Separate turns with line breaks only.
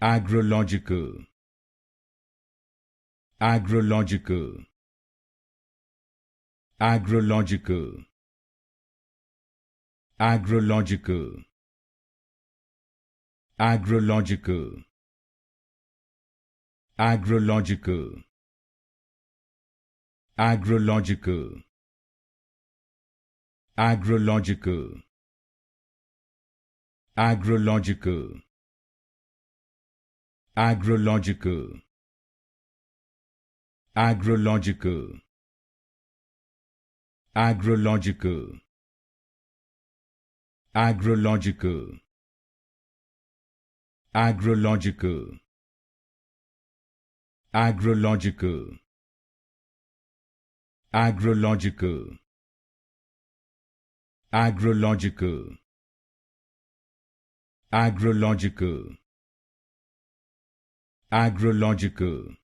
Agrological. Agrological. Agrological. Agrological. Agrological. Agrological. Agrological. Agrological. Agrological. Agrological. Agrological. Agrological. Agrological. Agrological. Agrological. Agrological. Agrological. Agrological. Agrological.